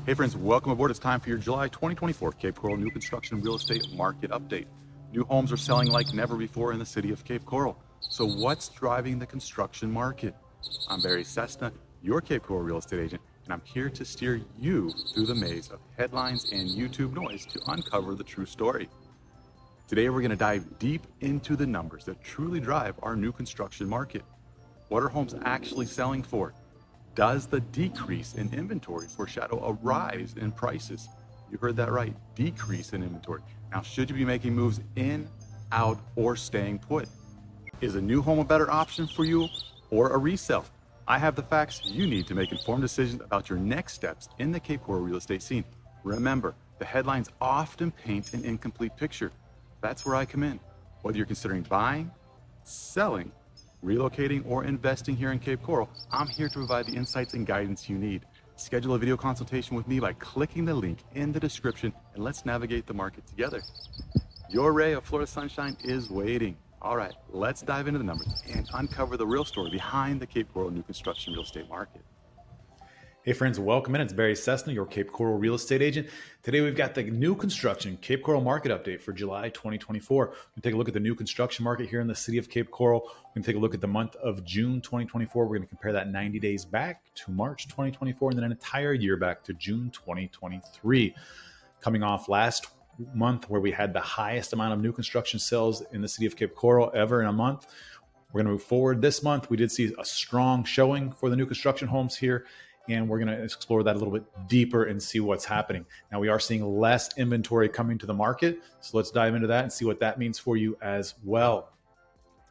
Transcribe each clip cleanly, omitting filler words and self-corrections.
Hey friends, welcome aboard. It's time for your July 2024 Cape Coral new construction real estate market update. New homes are selling like never before in the city of Cape Coral. So what's driving the construction market? I'm Barry Cessna, your Cape Coral real estate agent, and I'm here to steer you through the maze of headlines and YouTube noise to uncover the true story. Today we're going to dive deep into the numbers that truly drive our new construction market. What are homes actually selling for? Does the decrease in inventory foreshadow a rise in prices? You heard that right, decrease in inventory. Now, should you be making moves in, out, or staying put? Is a new home a better option for you or a resale? I have the facts you need to make informed decisions about your next steps in the Cape Coral real estate scene. Remember, the headlines often paint an incomplete picture. That's where I come in. Whether you're considering buying, selling, relocating, or investing here in Cape Coral, I'm here to provide the insights and guidance you need. Schedule a video consultation with me by clicking the link in the description, and let's navigate the market together. Your ray of Florida sunshine is waiting. All right, let's dive into the numbers and uncover the real story behind the Cape Coral new construction real estate market. Hey friends, welcome in. It's Barry Cessna, your Cape Coral real estate agent. Today we've got the new construction Cape Coral market update for July 2024. We're going to take a look at the new construction market here in the city of Cape Coral. We're going to take a look at the month of June 2024. We're going to compare that 90 days back to March 2024 and then an entire year back to June 2023. Coming off last month where we had the highest amount of new construction sales in the city of Cape Coral ever in a month. We're going to move forward this month. We did see a strong showing for the new construction homes here, and we're going to explore that a little bit deeper and see what's happening. Now, we are seeing less inventory coming to the market, so let's dive into that and see what that means for you as well.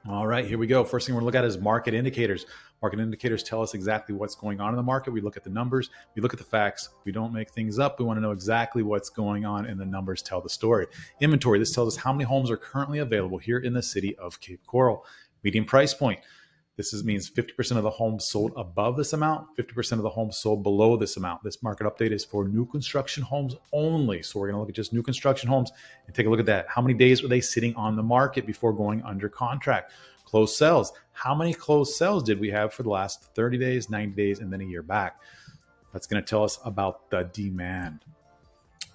All right, here we go. First thing we're going to look at is market indicators. Market indicators tell us exactly what's going on in the market. We look at the numbers, we look at the facts. We don't make things up. We want to know exactly what's going on, and the numbers tell the story. Inventory, this tells us how many homes are currently available here in the city of Cape Coral. Median price point. This means 50% of the homes sold above this amount, 50% of the homes sold below this amount. This market update is for new construction homes only. So we're going to look at just new construction homes and take a look at that. How many days were they sitting on the market before going under contract? Closed sales. How many closed sales did we have for the last 30 days, 90 days, and then a year back? That's going to tell us about the demand.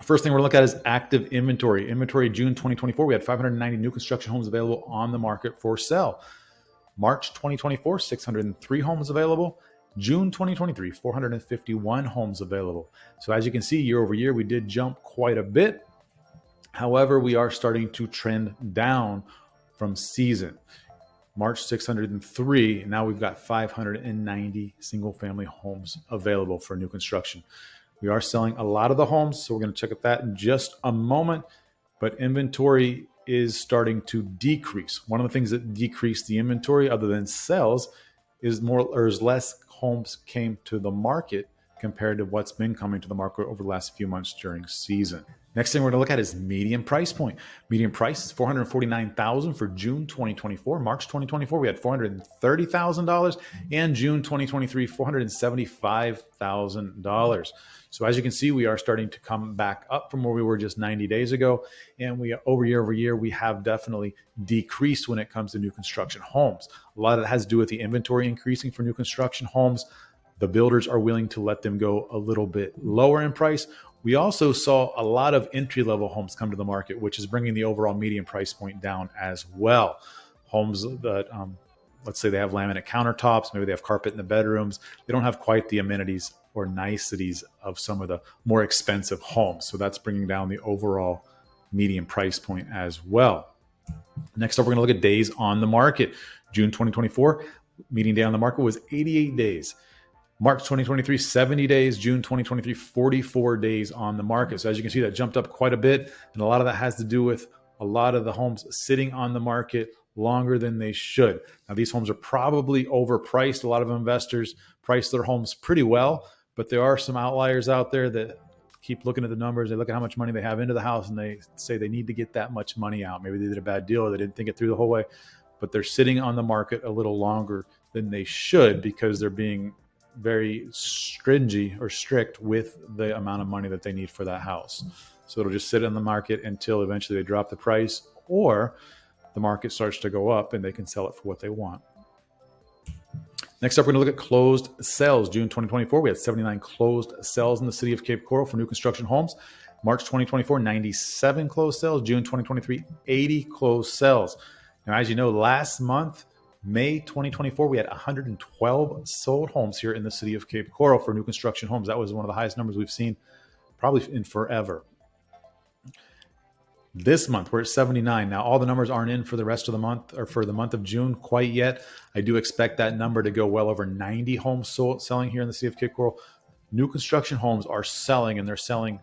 First thing we're going to look at is active inventory. Inventory June 2024, we had 590 new construction homes available on the market for sale. March 2024, 603 homes available. June 2023, 451 homes available. So as you can see, year over year, we did jump quite a bit. However, we are starting to trend down from season. March 603, now we've got 590 single family homes available for new construction. We are selling a lot of the homes, so we're going to check at that in just a moment, but inventory is starting to decrease. One of the things that decreased the inventory other than sales is less homes came to the market compared to what's been coming to the market over the last few months during season. Next thing we're going to look at is median price point. Median price is $449,000 for June 2024. March 2024, we had $430,000, and June 2023, $475,000. So as you can see, we are starting to come back up from where we were just 90 days ago, and we over year, we have definitely decreased when it comes to new construction homes. A lot of it has to do with the inventory increasing for new construction homes. The builders are willing to let them go a little bit lower in price. We also saw a lot of entry-level homes come to the market, which is bringing the overall median price point down as well. Homes that, let's say they have laminate countertops, maybe they have carpet in the bedrooms. They don't have quite the amenities or niceties of some of the more expensive homes. So that's bringing down the overall median price point as well. Next up, we're going to look at days on the market. June 2024, median day on the market was 88 days. March 2023, 70 days. June 2023, 44 days on the market. So as you can see, that jumped up quite a bit. And a lot of that has to do with a lot of the homes sitting on the market longer than they should. Now, these homes are probably overpriced. A lot of investors price their homes pretty well, but there are some outliers out there that keep looking at the numbers. They look at how much money they have into the house and they say they need to get that much money out. Maybe they did a bad deal or they didn't think it through the whole way, but they're sitting on the market a little longer than they should because they're being very stringy or strict with the amount of money that they need for that house. So it'll just sit on the market until eventually they drop the price or the market starts to go up and they can sell it for what they want. Next up, we're going to look at closed sales. June 2024, we had 79 closed sales in the city of Cape Coral for new construction homes. March 2024, 97 closed sales. June 2023, 80 closed sales. Now, as you know, last month, May 2024, we had 112 sold homes here in the city of Cape Coral for new construction homes. That was one of the highest numbers we've seen probably in forever. This month, we're at 79. Now, all the numbers aren't in for the rest of the month or for the month of June quite yet. I do expect that number to go well over 90 homes selling here in the city of Cape Coral. New construction homes are selling, and they're selling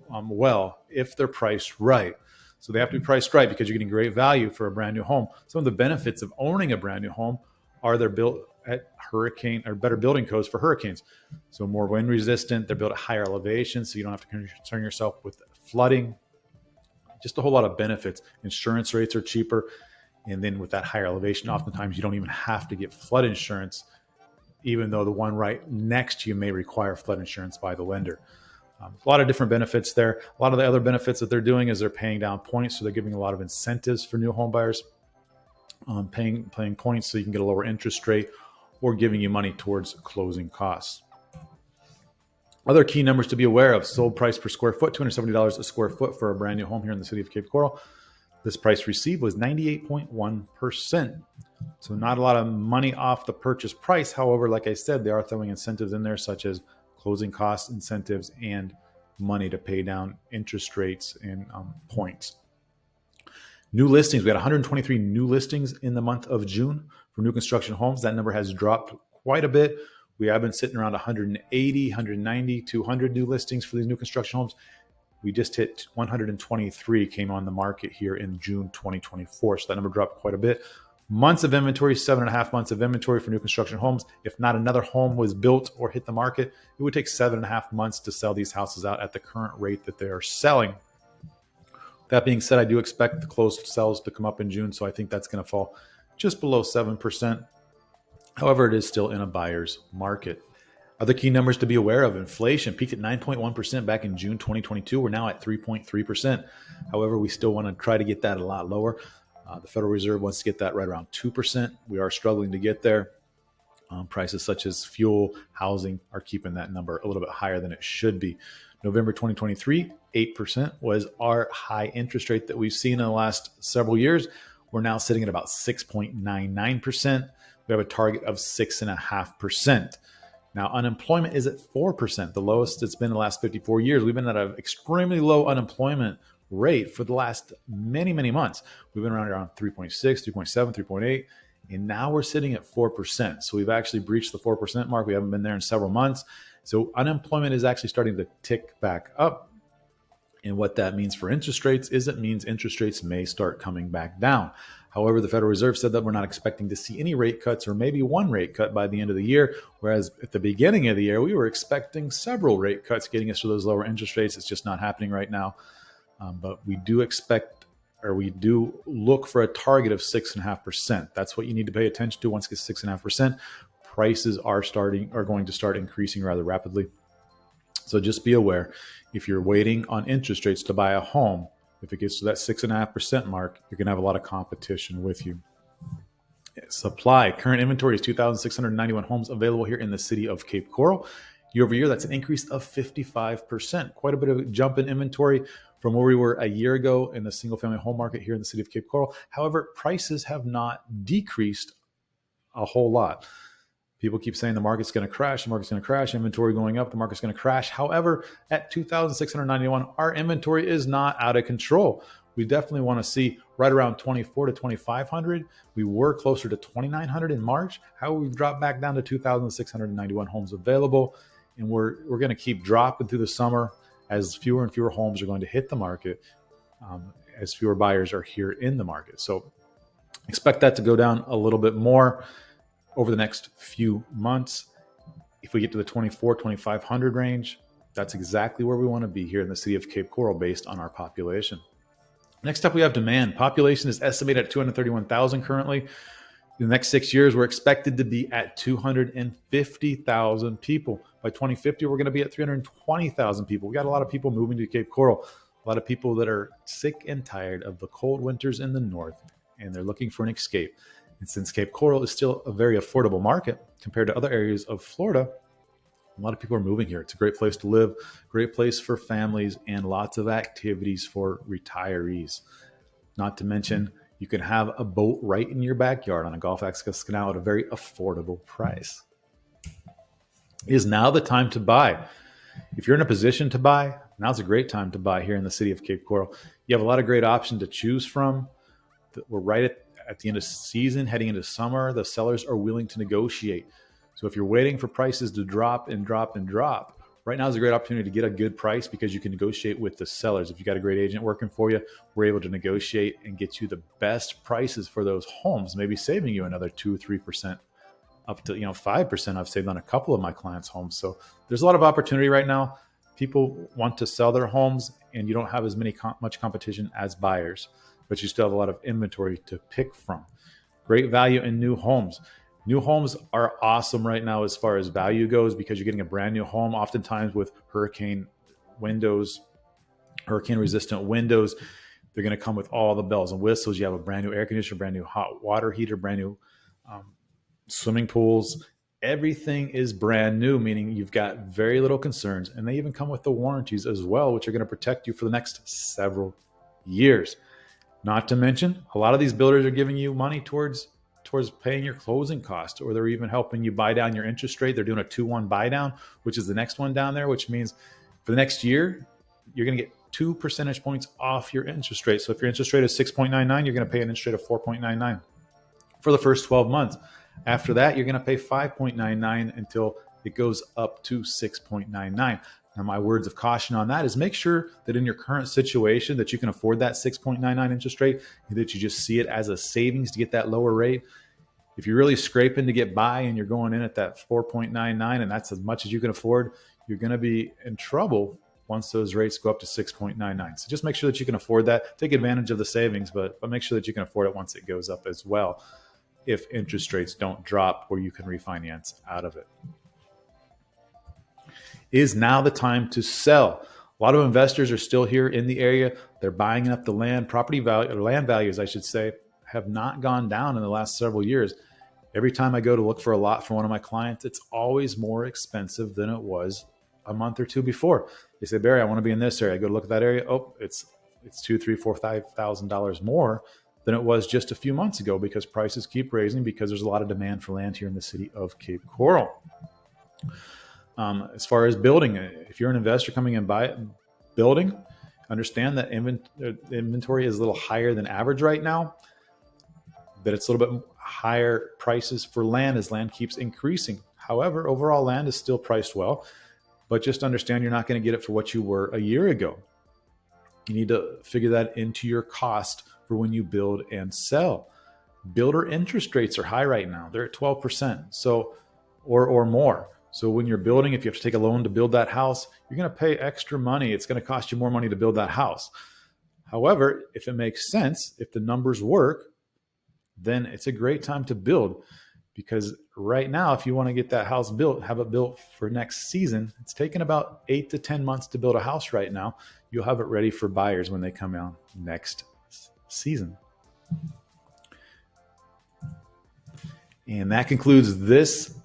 well if they're priced right. So they have to be priced right because you're getting great value for a brand new home. Some of the benefits of owning a brand new home are they're built at hurricane or better building codes for hurricanes. So more wind resistant, they're built at higher elevations, so you don't have to concern yourself with flooding. Just a whole lot of benefits. Insurance rates are cheaper. And then with that higher elevation, oftentimes you don't even have to get flood insurance, even though the one right next to you may require flood insurance by the lender. A lot of different benefits there. A lot of the other benefits that they're doing is they're paying down points. So they're giving a lot of incentives for new home buyers, paying points so you can get a lower interest rate or giving you money towards closing costs. Other key numbers to be aware of: sold price per square foot, $270 a square foot for a brand new home here in the city of Cape Coral. This price received was 98.1%. So not a lot of money off the purchase price. However, like I said, they are throwing incentives in there, such as closing cost incentives and money to pay down interest rates and points. New listings. We had 123 new listings in the month of June for new construction homes. That number has dropped quite a bit. We have been sitting around 180, 190, 200 new listings for these new construction homes. We just hit 123 came on the market here in June 2024. So that number dropped quite a bit. Months of inventory, 7.5 months of inventory for new construction homes. If not another home was built or hit the market, it would take 7.5 months to sell these houses out at the current rate that they are selling. That being said, I do expect the closed sales to come up in June, so I think that's going to fall just below 7%. However, it is still in a buyer's market. Other key numbers to be aware of: inflation peaked at 9.1% back in June 2022. We're now at 3.3%. However, we still want to try to get that a lot lower. The Federal Reserve wants to get that right around 2%. We are struggling to get there. Prices such as fuel, housing are keeping that number a little bit higher than it should be. November 2023, 8% was our high interest rate that we've seen in the last several years. We're now sitting at about 6.99%. We have a target of 6.5%. Now, unemployment is at 4%, the lowest it's been in the last 54 years. We've been at an extremely low unemployment rate for the last many, many months. We've been around 3.6, 3.7, 3.8, and now we're sitting at 4%. So we've actually breached the 4% mark. We haven't been there in several months. So unemployment is actually starting to tick back up. And what that means for interest rates is it means interest rates may start coming back down. However, the Federal Reserve said that we're not expecting to see any rate cuts or maybe one rate cut by the end of the year, whereas at the beginning of the year, we were expecting several rate cuts getting us to those lower interest rates. It's just not happening right now. But we do expect, or we do look for a target of 6.5%. That's what you need to pay attention to. Once it gets 6.5%, prices are going to start increasing rather rapidly. So just be aware, if you're waiting on interest rates to buy a home, if it gets to that 6.5% mark, you're going to have a lot of competition with you. Supply. Current inventory is 2,691 homes available here in the city of Cape Coral. Year over year, that's an increase of 55%. Quite a bit of a jump in inventory from where we were a year ago in the single-family home market here in the city of Cape Coral. However, prices have not decreased a whole lot. People keep saying the market's going to crash, inventory going up, the market's going to crash. However, at 2,691, our inventory is not out of control. We definitely want to see right around 24 to 2,500. We were closer to 2,900 in March. However, we've dropped back down to 2,691 homes available, and we're going to keep dropping through the summer as fewer and fewer homes are going to hit the market, as fewer buyers are here in the market. So expect that to go down a little bit more over the next few months. If we get to the 2,500 range, that's exactly where we want to be here in the city of Cape Coral based on our population. Next up, we have demand. Population is estimated at 231,000 currently. In the next 6 years, we're expected to be at 250,000 people. By 2050, we're going to be at 320,000 people. We got a lot of people moving to Cape Coral, a lot of people that are sick and tired of the cold winters in the north, and they're looking for an escape. And since Cape Coral is still a very affordable market compared to other areas of Florida, a lot of people are moving here. It's a great place to live, great place for families, and lots of activities for retirees. Not to mention, you can have a boat right in your backyard on a Gulf Access Canal at a very affordable price. Is now the time to buy? If you're in a position to buy, now's a great time to buy here in the city of Cape Coral. You have a lot of great options to choose from. We're right at the end of season, heading into summer. The sellers are willing to negotiate. So if you're waiting for prices to drop and drop and drop, right now is a great opportunity to get a good price because you can negotiate with the sellers. If you got a great agent working for you, we're able to negotiate and get you the best prices for those homes, maybe saving you another 2-3%, up to 5%. I've saved on a couple of my clients' homes. So there's a lot of opportunity right now. People want to sell their homes, and you don't have as much competition as buyers, but you still have a lot of inventory to pick from. Great value in new homes. New homes are awesome right now as far as value goes because you're getting a brand new home, oftentimes with hurricane resistant windows. They're going to come with all the bells and whistles. You have a brand new air conditioner, brand new hot water heater, brand new swimming pools. Everything is brand new, meaning you've got very little concerns. And they even come with the warranties as well, which are going to protect you for the next several years. Not to mention, a lot of these builders are giving you money towards paying your closing costs, or they're even helping you buy down your interest rate. They're doing a 2-1 buy down, which is the next one down there, which means for the next year, you're going to get 2 percentage points off your interest rate. So if your interest rate is 6.99, you're going to pay an interest rate of 4.99 for the first 12 months. After that, you're going to pay 5.99 until it goes up to 6.99. Now, my words of caution on that is make sure that in your current situation that you can afford that 6.99 interest rate, that you just see it as a savings to get that lower rate. If you're really scraping to get by and you're going in at that 4.99 and that's as much as you can afford, you're going to be in trouble once those rates go up to 6.99. So just make sure that you can afford that. Take advantage of the savings, but make sure that you can afford it once it goes up as well, if interest rates don't drop where you can refinance out of it. Is now the time to sell? A lot of investors are still here in the area. They're buying up the land. Property value, or land values, I should say, have not gone down in the last several years. Every time I go to look for a lot for one of my clients, it's always more expensive than it was a month or two before. They say, Barry, I want to be in this area. I go to look at that area. Oh, it's $2,000, $3,000, $4,000 more than it was just a few months ago because prices keep raising because there's a lot of demand for land here in the city of Cape Coral. As far as building, if you're an investor coming in building, understand that inventory is a little higher than average right now, that it's a little bit higher prices for land as land keeps increasing. However, overall land is still priced well, but just understand you're not going to get it for what you were a year ago. You need to figure that into your cost for when you build and sell. Builder interest rates are high right now. They're at 12%, or more. So when you're building, if you have to take a loan to build that house, you're going to pay extra money. It's going to cost you more money to build that house. However, if it makes sense, if the numbers work, then it's a great time to build, because right now, if you want to get that house built, have it built for next season, it's taken about 8 to 10 months to build a house right now. You'll have it ready for buyers when they come out next season. And that concludes this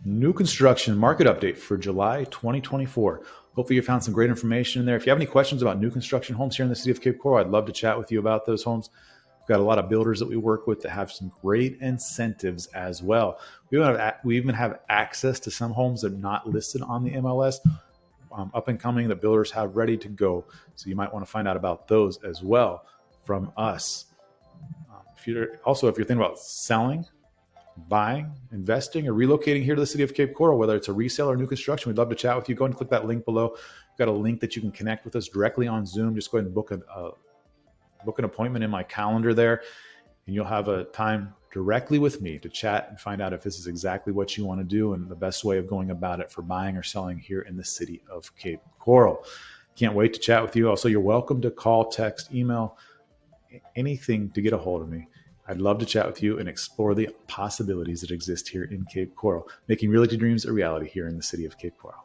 new construction market update for July 2024. Hopefully you found some great information in there. If you have any questions about new construction homes here in the city of Cape Coral, I'd love to chat with you about those homes. We've got a lot of builders that we work with that have some great incentives as well. We even have access to some homes that are not listed on the MLS, up and coming, that builders have ready to go. So you might want to find out about those as well from us. If you're thinking about selling, buying, investing, or relocating here to the city of Cape Coral, whether it's a resale or new construction, we'd love to chat with you. Go ahead and click that link below. We've got a link that you can connect with us directly on Zoom. Just go ahead and book an appointment in my calendar there, and you'll have a time directly with me to chat and find out if this is exactly what you want to do and the best way of going about it for buying or selling here in the city of Cape Coral. Can't wait to chat with you. Also, you're welcome to call, text, email, anything to get a hold of me. I'd love to chat with you and explore the possibilities that exist here in Cape Coral, making realty dreams a reality here in the city of Cape Coral.